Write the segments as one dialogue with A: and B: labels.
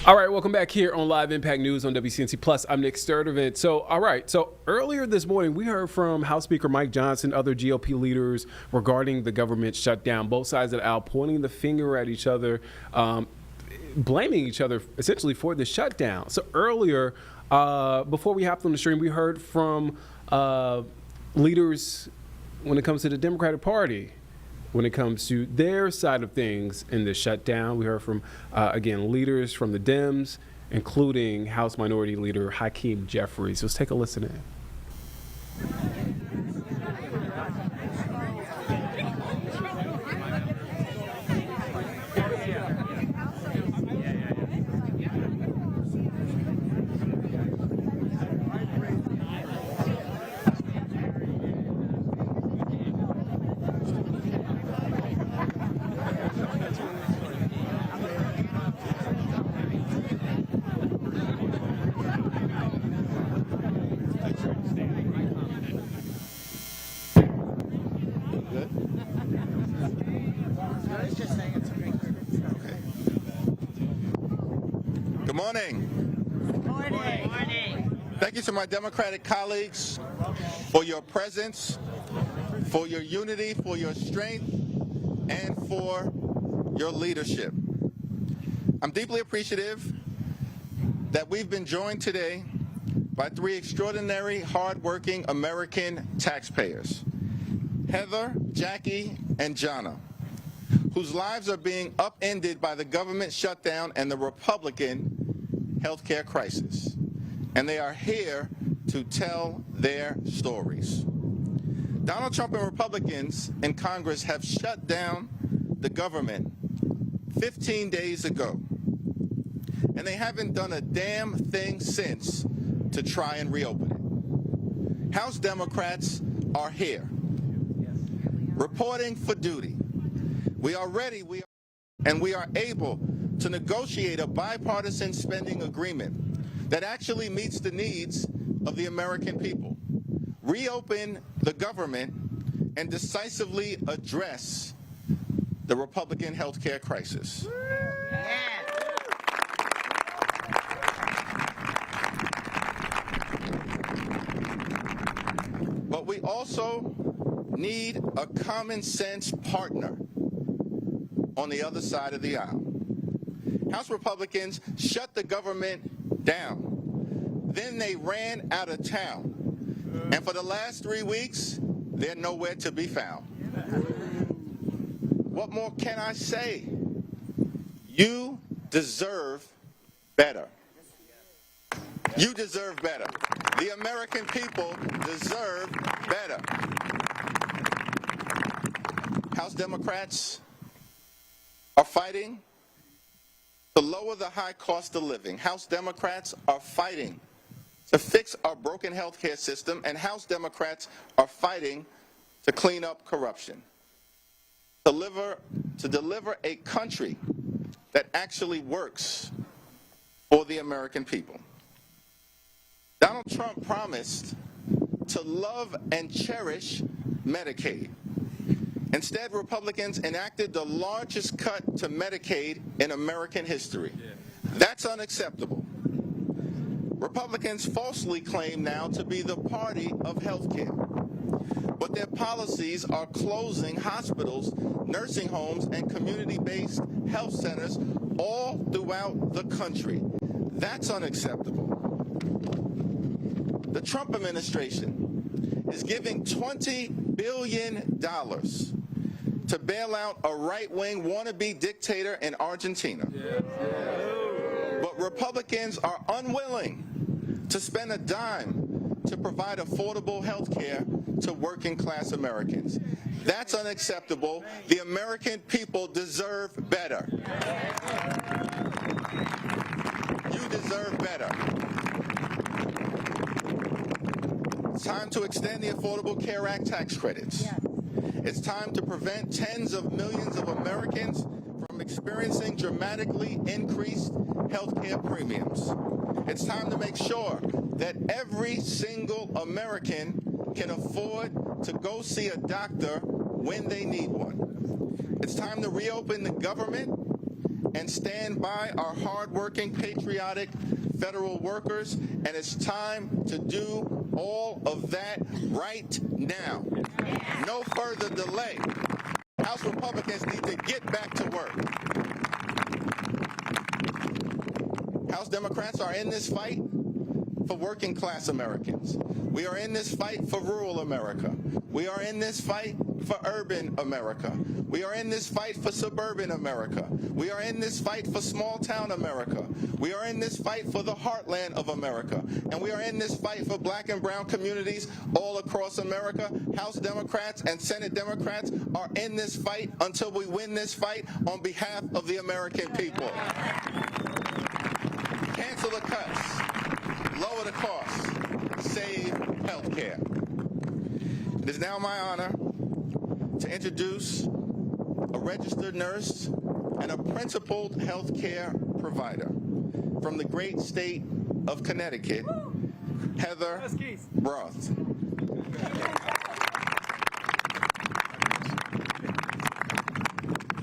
A: All right, welcome back here on Live Impact News on WCNC Plus. I'm Nick Sturdivant. So earlier this morning, we heard from House Speaker Mike Johnson, other GOP leaders regarding the government shutdown. Both sides of the aisle pointing the finger at each other, blaming each other essentially for the shutdown. So earlier, before we hopped on the stream, we heard from leaders when it comes to the Democratic Party. When it comes to their side of things in the shutdown, we heard from, again, leaders from the Dems, including House Minority Leader Hakeem Jeffries. Let's take a listen in.
B: Good morning.
C: Good morning.
B: Thank you to my Democratic colleagues for your presence, for your unity, for your strength, and for your leadership. I'm deeply appreciative that we've been joined today by three extraordinary, hardworking American taxpayers, Heather, Jackie, and Jonna, whose lives are being upended by the government shutdown and the Republican healthcare crisis. And they are here to tell their stories. Donald Trump and Republicans in Congress have shut down the government 15 days ago. And they haven't done a damn thing since to try and reopen it. House Democrats are here, reporting for duty. We are ready, and we are able to negotiate a bipartisan spending agreement that actually meets the needs of the American people, reopen the government, and decisively address the Republican health care crisis. But we also need a common sense partner on the other side of the aisle. House Republicans shut the government down. Then they ran out of town. And for the last 3 weeks, they're nowhere to be found. What more can I say? You deserve better. You deserve better. The American people deserve better. House Democrats are fighting to lower the high cost of living. House Democrats are fighting to fix our broken health care system, and House Democrats are fighting to clean up corruption. To deliver a country that actually works for the American people. Donald Trump promised to love and cherish Medicaid. Instead, Republicans enacted the largest cut to Medicaid in American history. That's unacceptable. Republicans falsely claim now to be the party of health care, but their policies are closing hospitals, nursing homes, and community-based health centers all throughout the country. That's unacceptable. The Trump administration is giving $20 billion to bail out a right-wing wannabe dictator in Argentina. But Republicans are unwilling to spend a dime to provide affordable health care to working-class Americans. That's unacceptable. The American people deserve better. You deserve better. It's time to extend the Affordable Care Act tax credits. It's time to prevent tens of millions of Americans from experiencing dramatically increased health care premiums. It's time to make sure that every single American can afford to go see a doctor when they need one. It's time to reopen the government and stand by our hardworking, patriotic federal workers, and it's time to do all of that right now. No further delay. House Republicans need to get back to work. House Democrats are in this fight for working class Americans. We are in this fight for rural America. We are in this fight for urban America. We are in this fight for suburban America. We are in this fight for small town America. We are in this fight for the heartland of America. And we are in this fight for black and brown communities all across America. House Democrats and Senate Democrats are in this fight until we win this fight on behalf of the American people. Cancel the cuts, lower the costs, save health care. It is now my honor to introduce a registered nurse and a principled health care provider from the great state of Connecticut, Heather Broth.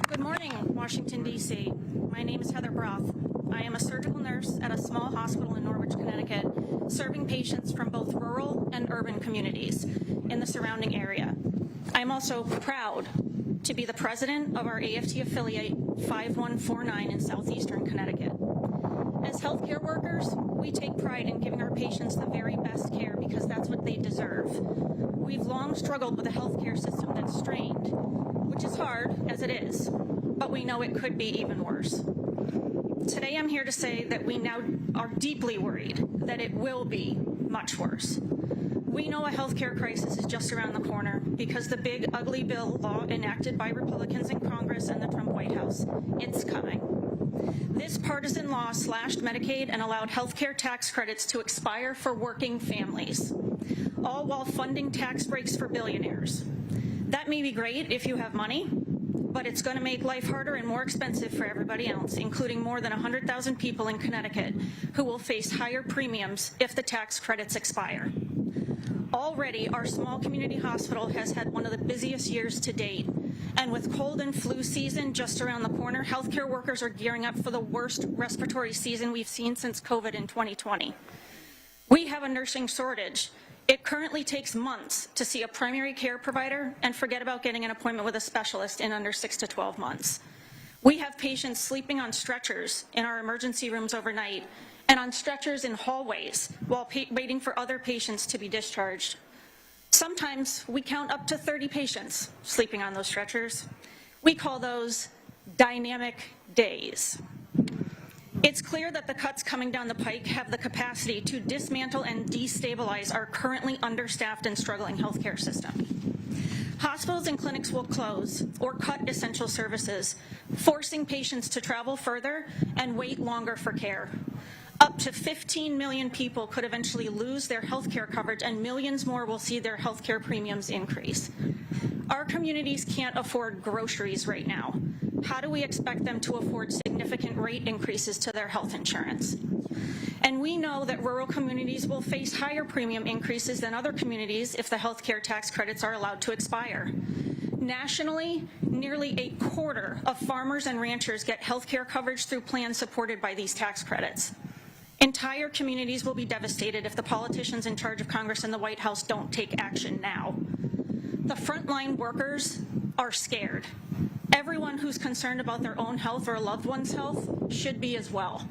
D: Good morning, Washington, D.C. My name is Heather Broth. I am a surgical nurse at a small hospital in Norwich, Connecticut, serving patients from both rural and urban communities in the surrounding area. I'm also proud to be the president of our AFT affiliate 5149 in southeastern Connecticut. As healthcare workers, we take pride in giving our patients the very best care because that's what they deserve. We've long struggled with a healthcare system that's strained, which is hard, as it is, but we know it could be even worse. Today I'm here to say that we now are deeply worried that it will be much worse. We know a healthcare crisis is just around the corner because the big ugly bill law enacted by Republicans in Congress and the Trump White House, it's coming. This partisan law slashed Medicaid and allowed healthcare tax credits to expire for working families, all while funding tax breaks for billionaires. That may be great if you have money, but it's going to make life harder and more expensive for everybody else, including more than 100,000 people in Connecticut who will face higher premiums if the tax credits expire. Already, our small community hospital has had one of the busiest years to date, and with cold and flu season just around the corner, healthcare workers are gearing up for the worst respiratory season we've seen since COVID in 2020. We have a nursing shortage. It currently takes months to see a primary care provider and forget about getting an appointment with a specialist in under 6 to 12 months. We have patients sleeping on stretchers in our emergency rooms overnight and on stretchers in hallways while waiting for other patients to be discharged. Sometimes we count up to 30 patients sleeping on those stretchers. We call those dynamic days. It's clear that the cuts coming down the pike have the capacity to dismantle and destabilize our currently understaffed and struggling healthcare system. Hospitals and clinics will close or cut essential services, forcing patients to travel further and wait longer for care. Up to 15 million people could eventually lose their healthcare coverage, and millions more will see their healthcare premiums increase. Our communities can't afford groceries right now. How do we expect them to afford significant rate increases to their health insurance? And we know that rural communities will face higher premium increases than other communities if the healthcare tax credits are allowed to expire. Nationally, nearly a quarter of farmers and ranchers get healthcare coverage through plans supported by these tax credits. Entire communities will be devastated if the politicians in charge of Congress and the White House don't take action now. The frontline workers are scared. Everyone who's concerned about their own health or a loved one's health should be as well.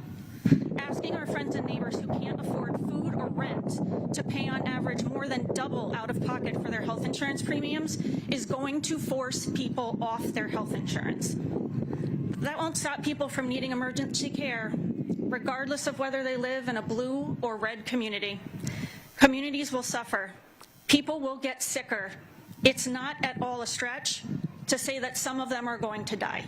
D: Asking our friends and neighbors who can't afford food or rent to pay on average more than double out of pocket for their health insurance premiums is going to force people off their health insurance. That won't stop people from needing emergency care, regardless of whether they live in a blue or red community. Communities will suffer. People will get sicker. It's not at all a stretch to say that some of them are going to die.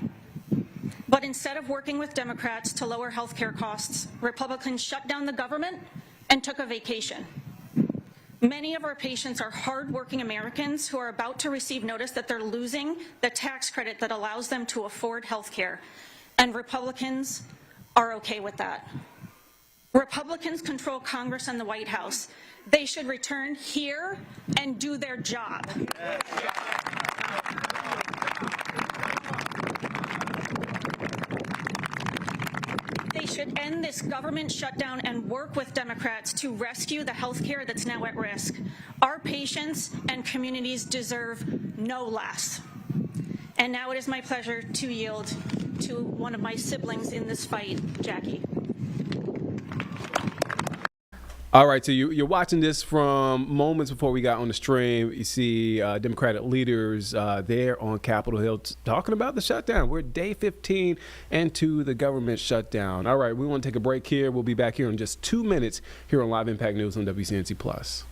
D: But instead of working with Democrats to lower health care costs, Republicans shut down the government and took a vacation. Many of our patients are hardworking Americans who are about to receive notice that they're losing the tax credit that allows them to afford health care, and Republicans are okay with that. Republicans control Congress and the White House. They should return here and do their job. should end this government shutdown and work with Democrats to rescue the health care that's now at risk. Our patients and communities deserve no less. And now it is my pleasure to yield to one of my siblings in this fight, Jackie.
A: All right, so you're watching this from moments before we got on the stream. You see Democratic leaders there on Capitol Hill talking about the shutdown. We're day 15 into the government shutdown. All right, we want to take a break here. We'll be back here in just 2 minutes here on Live Impact News on WCNC Plus.